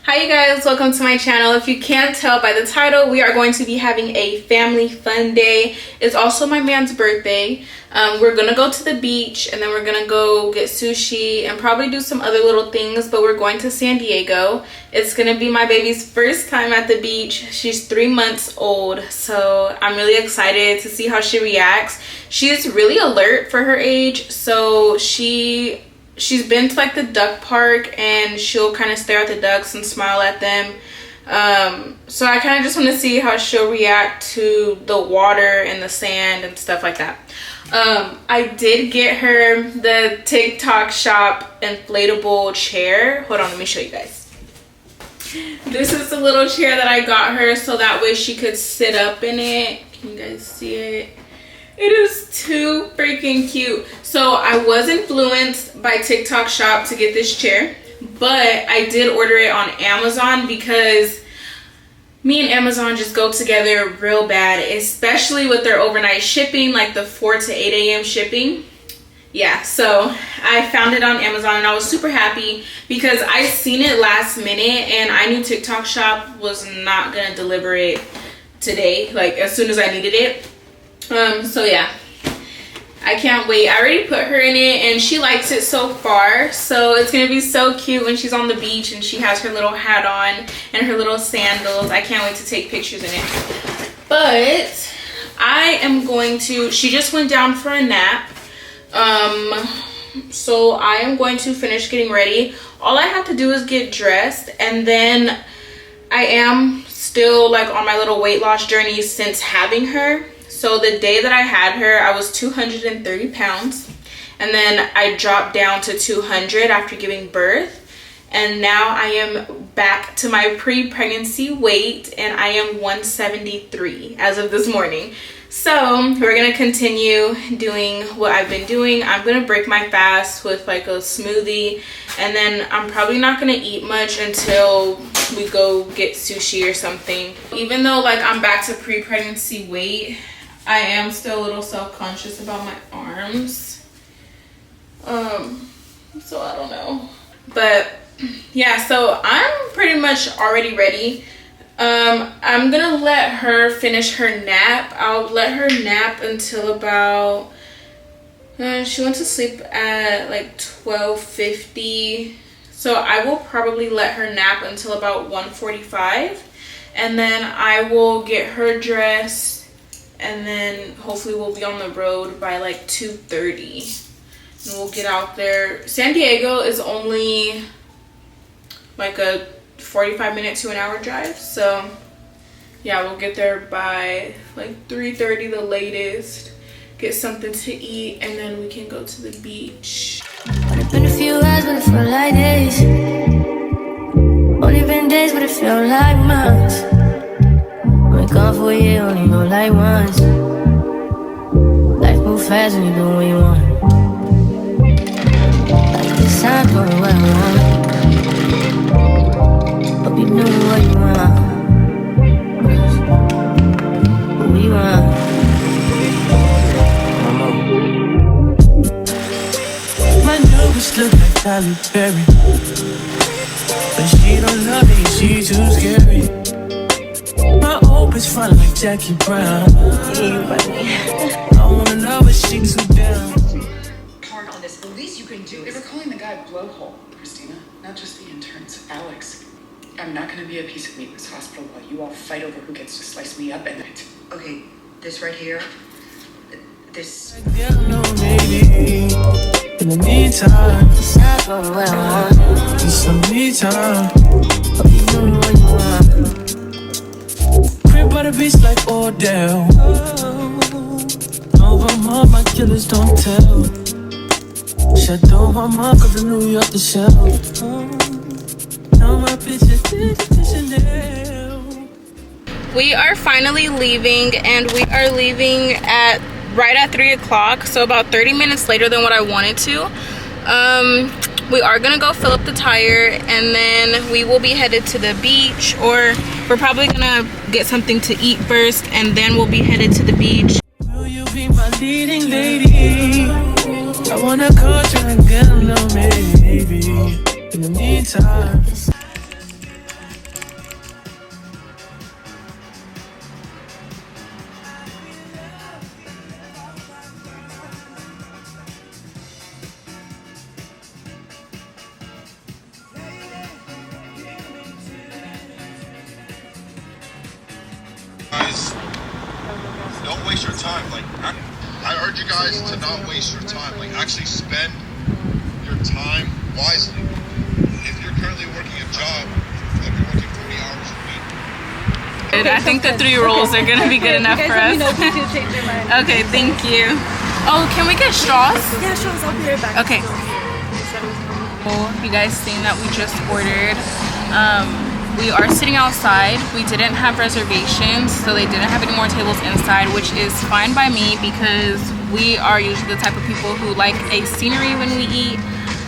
Hi you guys, welcome to my channel. If you can't tell by the title, we are going to be having a family fun day. It's also my man's birthday. We're gonna go to the beach and then we're gonna go get sushi and probably do some other little things, but we're going to San Diego. It's gonna be my baby's first time at the beach. She's 3 months old, so I'm really excited to see how she reacts. She's really alert for her age, so she's been to like the duck park and she'll kind of stare at the ducks and smile at them. So I kind of just want to see how she'll react to the water and the sand and stuff like that. I did get her the TikTok shop inflatable chair. Hold on, let me show you guys. This is the little chair that I got her so that way she could sit up in it. Can you guys see it? It is too freaking cute. So I was influenced by TikTok shop to get this chair, but I did order it on Amazon because me and Amazon just go together real bad, especially with their overnight shipping, like the 4 to 8 a.m. shipping. Yeah, so I found it on Amazon and I was super happy because I seen it last minute and I knew TikTok shop was not gonna deliver it today, like as soon as I needed it. So yeah, I can't wait. I already put her in it and she likes it so far, so it's gonna be so cute when she's on the beach and she has her little hat on and her little sandals. I can't wait to take pictures in it. But I am going to, she just went down for a nap, so I am going to finish getting ready. All I have to do is get dressed, and then I am still like on my little weight loss journey since having her. So the day that I had her, I was 230 pounds. And then I dropped down to 200 after giving birth. And now I am back to my pre-pregnancy weight and I am 173 as of this morning. So we're gonna continue doing what I've been doing. I'm gonna break my fast with like a smoothie, and then I'm probably not gonna eat much until we go get sushi or something. Even though like I'm back to pre-pregnancy weight, I am still a little self-conscious about my arms. So I don't know. But yeah, so I'm pretty much already ready. I'm gonna let her finish her nap. I'll let her nap until about, she went to sleep at like 12:50. So I will probably let her nap until about 1:45. And then I will get her dressed. And then hopefully we'll be on the road by like 2:30 and we'll get out there. San Diego is only like a 45-minute to an hour drive, so yeah, we'll get there by like 3:30 the latest, get something to eat, and then we can go to the beach. Only been a few hours but it felt like days. Only been days but it felt like months. Gone for a year, only know like once. Life move fast when you do what you want. Like this time, doing what I want. Hope you do what you want. Who you want? My nose look like Tyler Perry, but she don't love me, she too scary. My hope is front like Jackie Brown. I wanna know if she too down. Torn on this, the least you can do. They were calling the guy blowhole, Christina, not just the interns. Alex, I'm not gonna be a piece of meat in this hospital while you all fight over who gets to slice me up at night. Okay, this right here, this. Yeah, no, maybe. In the meantime, It's not going what I want. need some me time. Hope you do what you want. Crib by the beach like Odell. No, I'm on my killers don't tell. Shadow, I'm up of the New York the shell. Now my bitches did the Chanel. We are finally leaving, and we are leaving at right at 3 o'clock, so about 30 minutes later than what I wanted to. We are gonna go fill up the tire, and then we will be headed to the beach, or we're probably gonna get something to eat first, and then we'll be headed to the beach. Will you be my leading lady? I wanna coach and get a little maybe. In the meantime, waste your time. Like, I urge you guys to not waste your time. Like, actually spend your time wisely. If you're currently working a job, like you're working 40 hours a week. Okay, I think the 3 rolls are gonna be good enough for us. Okay, thank you. Oh, can we get straws? Yeah, straws. I'll be right back. Okay. You guys seen that we just ordered. We are sitting outside. We didn't have reservations, so they didn't have any more tables inside, which is fine by me because we are usually the type of people who like a scenery when we eat.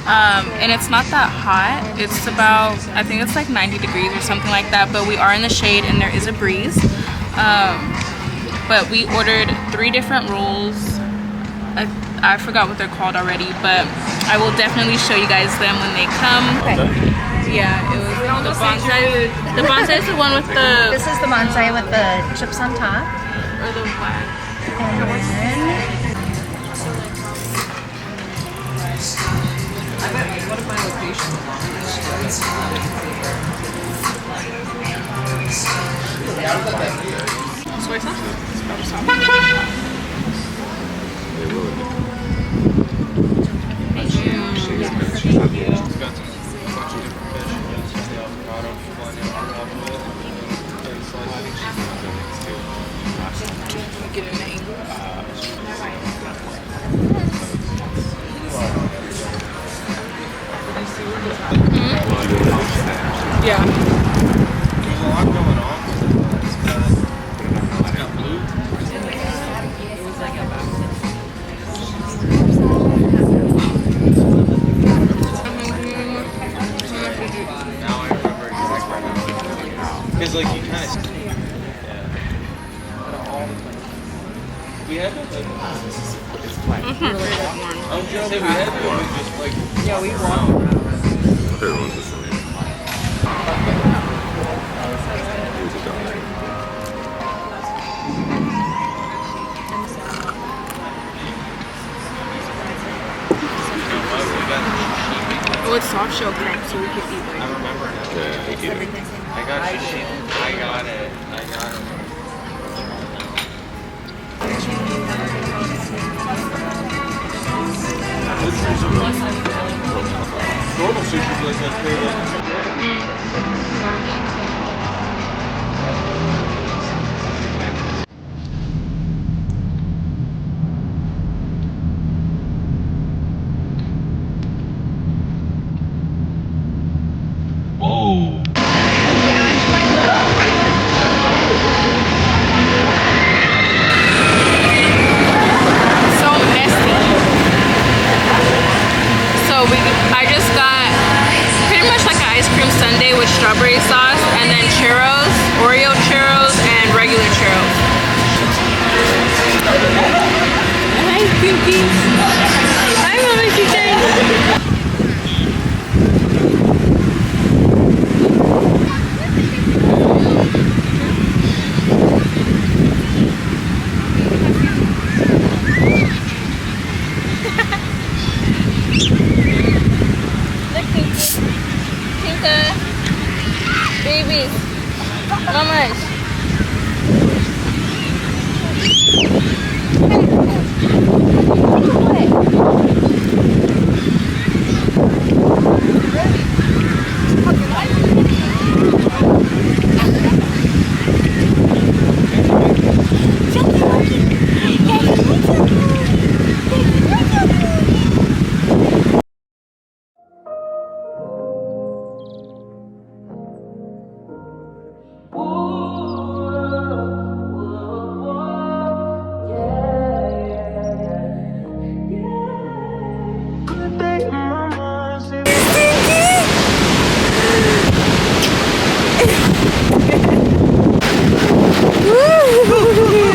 And it's not that hot. It's about, I think it's like 90 degrees or something like that, but we are in the shade and there is a breeze. But we ordered 3 different rolls. I forgot what they're called already, but I will definitely show you guys them when they come. Okay. Yeah, it was the bonsai. The bonsai is the one with the... This is the bonsai with the chips on top. Or the wax. And then... Soy sauce? Get an angle. Yeah. There's a lot going on. I got blue. Now I remember exactly. Because like you kind of. Yeah. We had to like. I was gonna say we had to just like. Yeah, we won. Oh, it's soft shell crab, so we could eat like. I remember now. everything. I got sushi. I got it. Normal sushi place that's pretty I just got pretty much like an ice cream sundae with strawberry sauce and then churros, Oreo churros, and regular churros. Hi, Pinkies. Hi, Mama Chicken. Babies, mamas.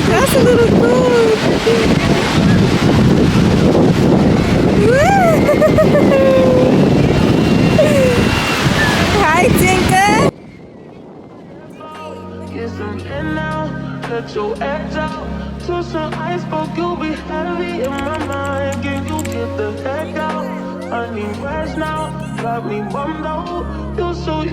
That's a little cool. Hi, Tinka. Get some in now, let your edge out. To some ice, but you'll be heavy in my mind. Can you get the heck out? I need rest now, got me bummed out. You so